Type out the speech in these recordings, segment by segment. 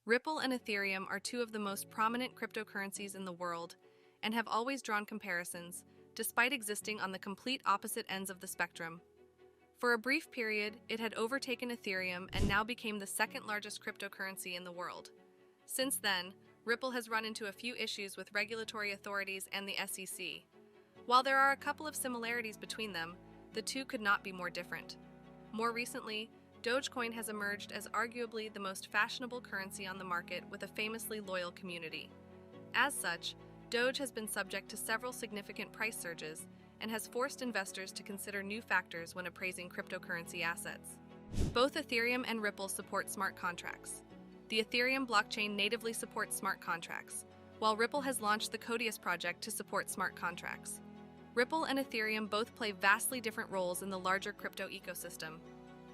Ripple and Ethereum are two of the most prominent cryptocurrencies in the world and have always drawn comparisons, despite existing on the complete opposite ends of the spectrum. For a brief period, it had overtaken Ethereum and now became the second largest cryptocurrency in the world. Since then, Ripple has run into a few issues with regulatory authorities and the SEC. While there are a couple of similarities between them, the two could not be more different. More recently, Dogecoin has emerged as arguably the most fashionable currency on the market with a famously loyal community. As such, Doge has been subject to several significant price surges and has forced investors to consider new factors when appraising cryptocurrency assets. Both Ethereum and Ripple support smart contracts. The Ethereum blockchain natively supports smart contracts, while Ripple has launched the Codius project to support smart contracts. Ripple and Ethereum both play vastly different roles in the larger crypto ecosystem.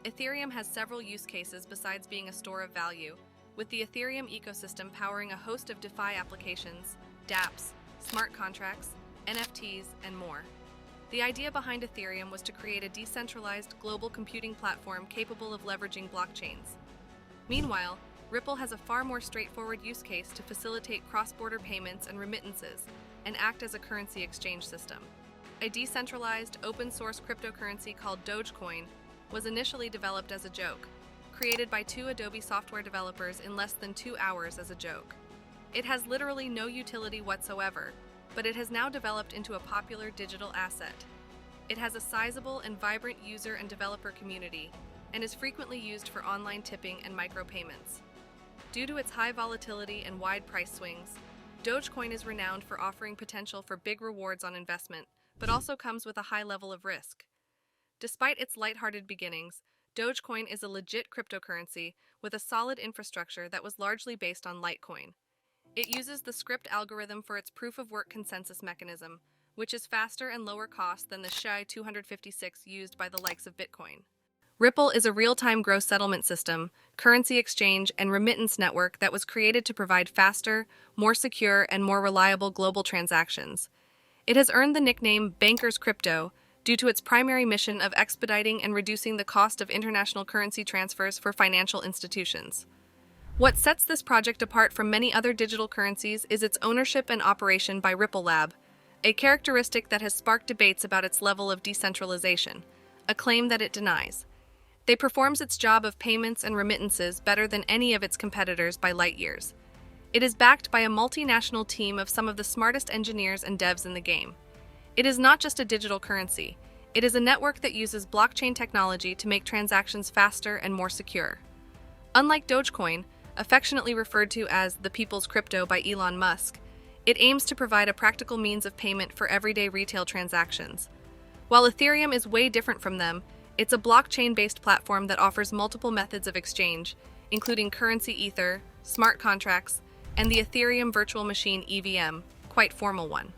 Ethereum has several use cases besides being a store of value, with the Ethereum ecosystem powering a host of DeFi applications, dApps, smart contracts, NFTs, and more. The idea behind Ethereum was to create a decentralized global computing platform capable of leveraging blockchains. Meanwhile, Ripple has a far more straightforward use case to facilitate cross-border payments and remittances and act as a currency exchange system. A decentralized, open-source cryptocurrency called Dogecoin was initially developed as a joke, created by two Adobe software developers in less than 2 hours as a joke. It has literally no utility whatsoever, but it has now developed into a popular digital asset. It has a sizable and vibrant user and developer community, and is frequently used for online tipping and micropayments. Due to its high volatility and wide price swings, Dogecoin is renowned for offering potential for big rewards on investment, but also comes with a high level of risk. Despite its lighthearted beginnings, Dogecoin is a legit cryptocurrency with a solid infrastructure that was largely based on Litecoin. It uses the script algorithm for its proof-of-work consensus mechanism, which is faster and lower cost than the SHA-256 used by the likes of Bitcoin. Ripple is a real-time gross settlement system, currency exchange, and remittance network that was created to provide faster, more secure, and more reliable global transactions. It has earned the nickname Banker's Crypto due to its primary mission of expediting and reducing the cost of international currency transfers for financial institutions. What sets this project apart from many other digital currencies is its ownership and operation by Ripple Lab, a characteristic that has sparked debates about its level of decentralization, a claim that it denies. It performs its job of payments and remittances better than any of its competitors by light years. It is backed by a multinational team of some of the smartest engineers and devs in the game. It is not just a digital currency. It is a network that uses blockchain technology to make transactions faster and more secure. Unlike Dogecoin, affectionately referred to as the people's crypto by Elon Musk, it aims to provide a practical means of payment for everyday retail transactions. While Ethereum is way different from them, it's a blockchain-based platform that offers multiple methods of exchange, including currency ether, smart contracts, and the Ethereum virtual machine EVM, quite formal one.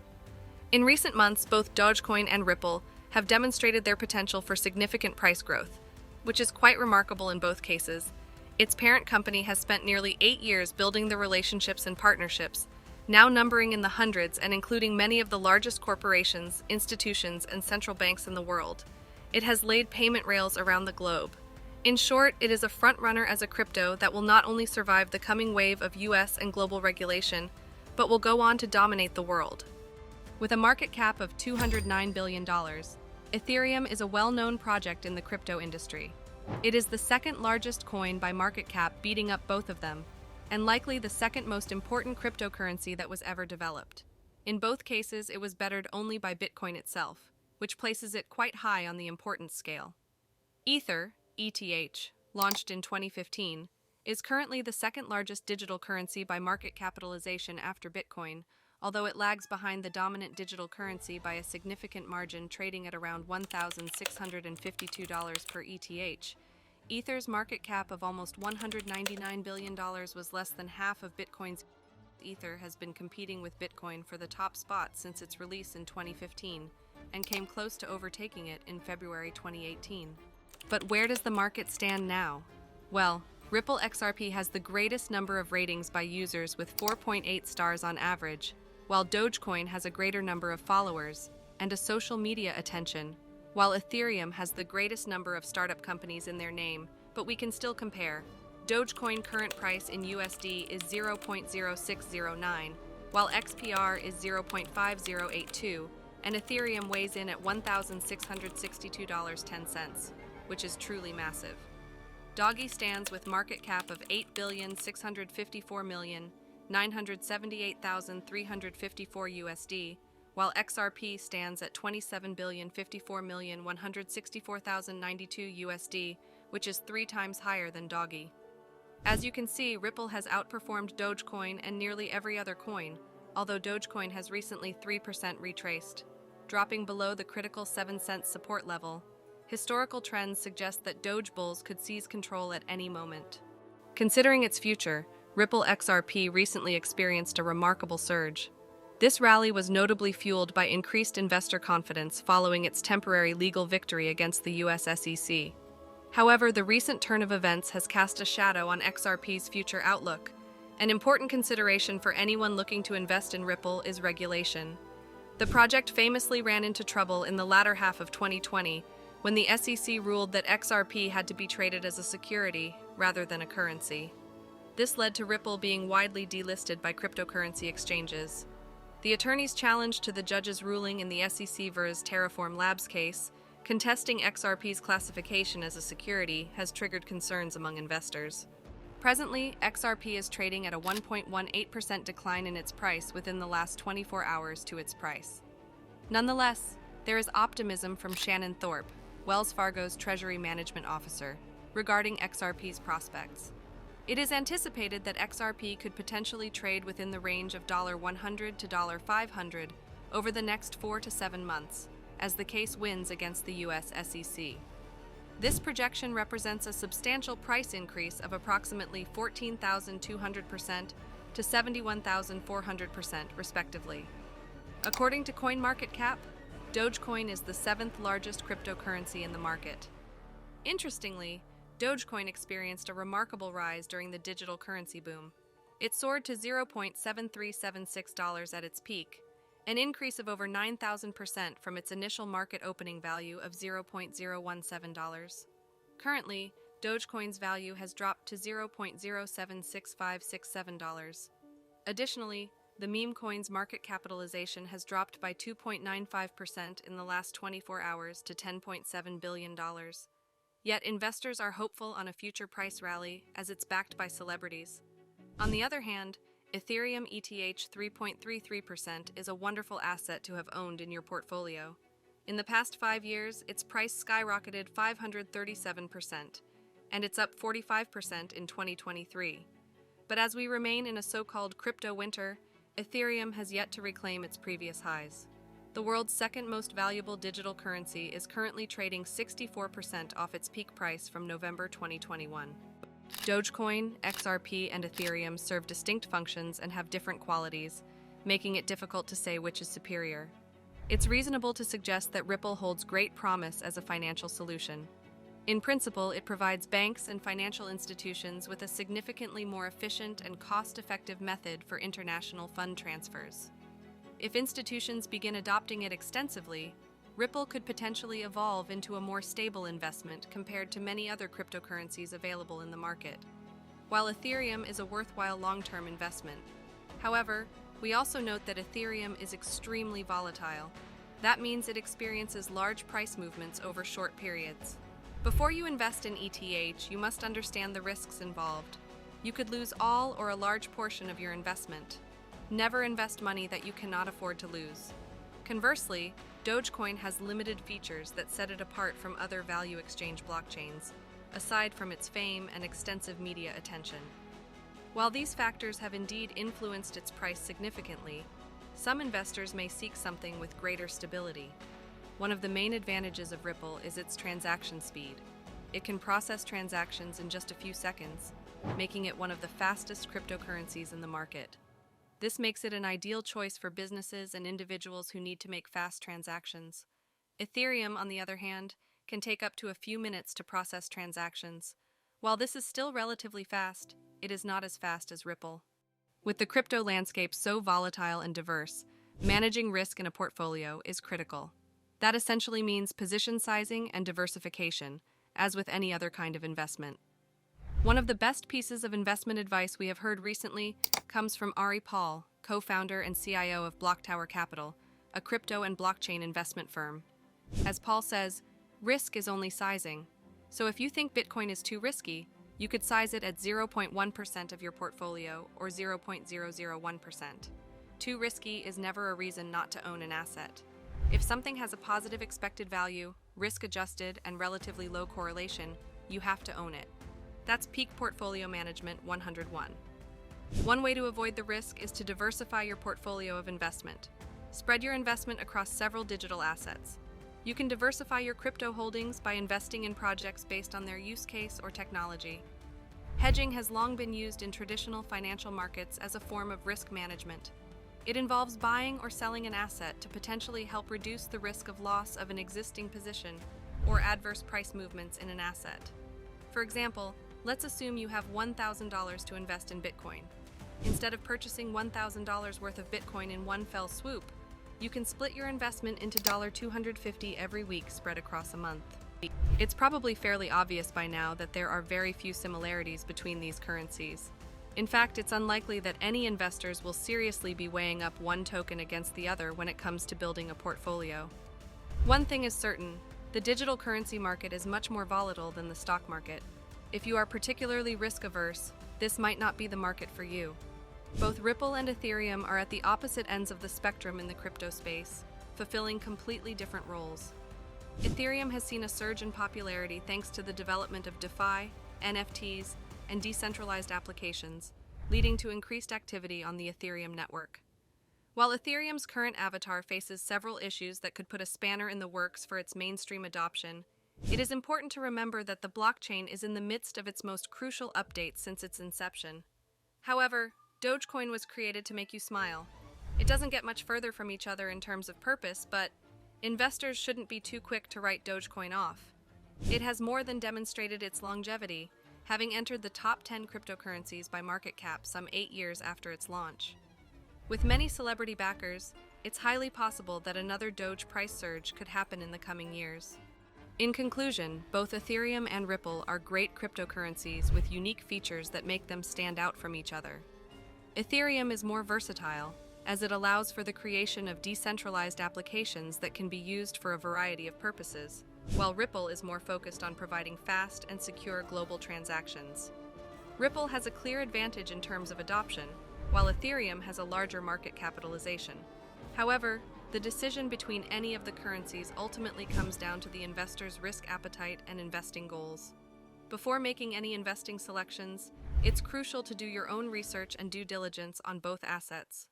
In recent months, both Dogecoin and Ripple have demonstrated their potential for significant price growth, which is quite remarkable in both cases. Its parent company has spent nearly 8 years building the relationships and partnerships, now numbering in the hundreds and including many of the largest corporations, institutions, and central banks in the world. It has laid payment rails around the globe. In short, it is a front-runner as a crypto that will not only survive the coming wave of US and global regulation, but will go on to dominate the world. With a market cap of $209 billion, Ethereum is a well-known project in the crypto industry. It is the second largest coin by market cap, beating up both of them, and likely the second most important cryptocurrency that was ever developed. In both cases, it was bettered only by Bitcoin itself, which places it quite high on the importance scale. Ether, ETH, launched in 2015, is currently the second largest digital currency by market capitalization after Bitcoin, although it lags behind the dominant digital currency by a significant margin, trading at around $1,652 per ETH. Ether's market cap of almost $199 billion was less than half of Bitcoin's. Ether has been competing with Bitcoin for the top spot since its release in 2015, and came close to overtaking it in February 2018. But where does the market stand now? Well, Ripple XRP has the greatest number of ratings by users with 4.8 stars on average, while Dogecoin has a greater number of followers and a social media attention, while Ethereum has the greatest number of startup companies in their name, but we can still compare. Dogecoin current price in USD is 0.0609, while XPR is 0.5082, and Ethereum weighs in at $1,662.10, which is truly massive. Doggy stands with market cap of $8,654,978,354 USD, while XRP stands at $27,054,164,092 USD, which is 3 times higher than Doggy. As you can see, Ripple has outperformed Dogecoin and nearly every other coin, although Dogecoin has recently 3% retraced, dropping below the critical 7-cent support level. Historical trends suggest that Doge bulls could seize control at any moment. Considering its future, Ripple XRP recently experienced a remarkable surge. This rally was notably fueled by increased investor confidence following its temporary legal victory against the US SEC. However, the recent turn of events has cast a shadow on XRP's future outlook. An important consideration for anyone looking to invest in Ripple is regulation. The project famously ran into trouble in the latter half of 2020 when the SEC ruled that XRP had to be traded as a security rather than a currency. This led to Ripple being widely delisted by cryptocurrency exchanges. The attorney's challenge to the judge's ruling in the SEC vs. Terraform Labs case, contesting XRP's classification as a security, has triggered concerns among investors. Presently, XRP is trading at a 1.18% decline in its price within the last 24 hours to its price. Nonetheless, there is optimism from Shannon Thorpe, Wells Fargo's Treasury Management Officer, regarding XRP's prospects. It is anticipated that XRP could potentially trade within the range of $100 to $500 over the next 4 to 7 months, as the case wins against the US SEC. This projection represents a substantial price increase of approximately 14,200% to 71,400%, respectively. According to CoinMarketCap, Dogecoin is the 7th largest cryptocurrency in the market. Interestingly, Dogecoin experienced a remarkable rise during the digital currency boom. It soared to $0.7376 at its peak, an increase of over 9,000% from its initial market opening value of $0.017. Currently, Dogecoin's value has dropped to $0.076567. Additionally, the meme coin's market capitalization has dropped by 2.95% in the last 24 hours to $10.7 billion. Yet investors are hopeful on a future price rally as it's backed by celebrities. On the other hand, Ethereum ETH 3.33% is a wonderful asset to have owned in your portfolio. In the past 5 years, its price skyrocketed 537%, and it's up 45% in 2023. But as we remain in a so-called crypto winter, Ethereum has yet to reclaim its previous highs. The world's second most valuable digital currency is currently trading 64% off its peak price from November 2021. Dogecoin, XRP, and Ethereum serve distinct functions and have different qualities, making it difficult to say which is superior. It's reasonable to suggest that Ripple holds great promise as a financial solution. In principle, it provides banks and financial institutions with a significantly more efficient and cost-effective method for international fund transfers. If institutions begin adopting it extensively, Ripple could potentially evolve into a more stable investment compared to many other cryptocurrencies available in the market, while Ethereum is a worthwhile long-term investment. However, we also note that Ethereum is extremely volatile. That means it experiences large price movements over short periods. Before you invest in ETH, you must understand the risks involved. You could lose all or a large portion of your investment. Never invest money that you cannot afford to lose. Conversely, Dogecoin has limited features that set it apart from other value exchange blockchains, aside from its fame and extensive media attention. While these factors have indeed influenced its price significantly, some investors may seek something with greater stability. One of the main advantages of Ripple is its transaction speed. It can process transactions in just a few seconds, making it one of the fastest cryptocurrencies in the market. This makes it an ideal choice for businesses and individuals who need to make fast transactions. Ethereum, on the other hand, can take up to a few minutes to process transactions. While this is still relatively fast, it is not as fast as Ripple. With the crypto landscape so volatile and diverse, managing risk in a portfolio is critical. That essentially means position sizing and diversification, as with any other kind of investment. One of the best pieces of investment advice we have heard recently comes from Ari Paul, co-founder and CIO of BlockTower Capital, a crypto and blockchain investment firm. As Paul says, risk is only sizing. So if you think Bitcoin is too risky, you could size it at 0.1% of your portfolio or 0.001%. Too risky is never a reason not to own an asset. If something has a positive expected value, risk-adjusted, and relatively low correlation, you have to own it. That's peak portfolio management 101. One way to avoid the risk is to diversify your portfolio of investment. Spread your investment across several digital assets. You can diversify your crypto holdings by investing in projects based on their use case or technology. Hedging has long been used in traditional financial markets as a form of risk management. It involves buying or selling an asset to potentially help reduce the risk of loss of an existing position or adverse price movements in an asset. For example, let's assume you have $1,000 to invest in Bitcoin. Instead of purchasing $1,000 worth of Bitcoin in one fell swoop, you can split your investment into $250 every week spread across a month. It's probably fairly obvious by now that there are very few similarities between these currencies. In fact, it's unlikely that any investors will seriously be weighing up one token against the other when it comes to building a portfolio. One thing is certain, the digital currency market is much more volatile than the stock market. If you are particularly risk-averse, this might not be the market for you. Both Ripple and Ethereum are at the opposite ends of the spectrum in the crypto space, fulfilling completely different roles. Ethereum has seen a surge in popularity thanks to the development of DeFi, NFTs, and decentralized applications, leading to increased activity on the Ethereum network. While Ethereum's current avatar faces several issues that could put a spanner in the works for its mainstream adoption, it is important to remember that the blockchain is in the midst of its most crucial update since its inception. However, Dogecoin was created to make you smile. It doesn't get much further from each other in terms of purpose, but investors shouldn't be too quick to write Dogecoin off. It has more than demonstrated its longevity, having entered the top 10 cryptocurrencies by market cap some 8 years after its launch. With many celebrity backers, it's highly possible that another Doge price surge could happen in the coming years. In conclusion, both Ethereum and Ripple are great cryptocurrencies with unique features that make them stand out from each other. Ethereum is more versatile, as it allows for the creation of decentralized applications that can be used for a variety of purposes, while Ripple is more focused on providing fast and secure global transactions. Ripple has a clear advantage in terms of adoption, while Ethereum has a larger market capitalization. However, the decision between any of the currencies ultimately comes down to the investor's risk appetite and investing goals. Before making any investing selections, it's crucial to do your own research and due diligence on both assets.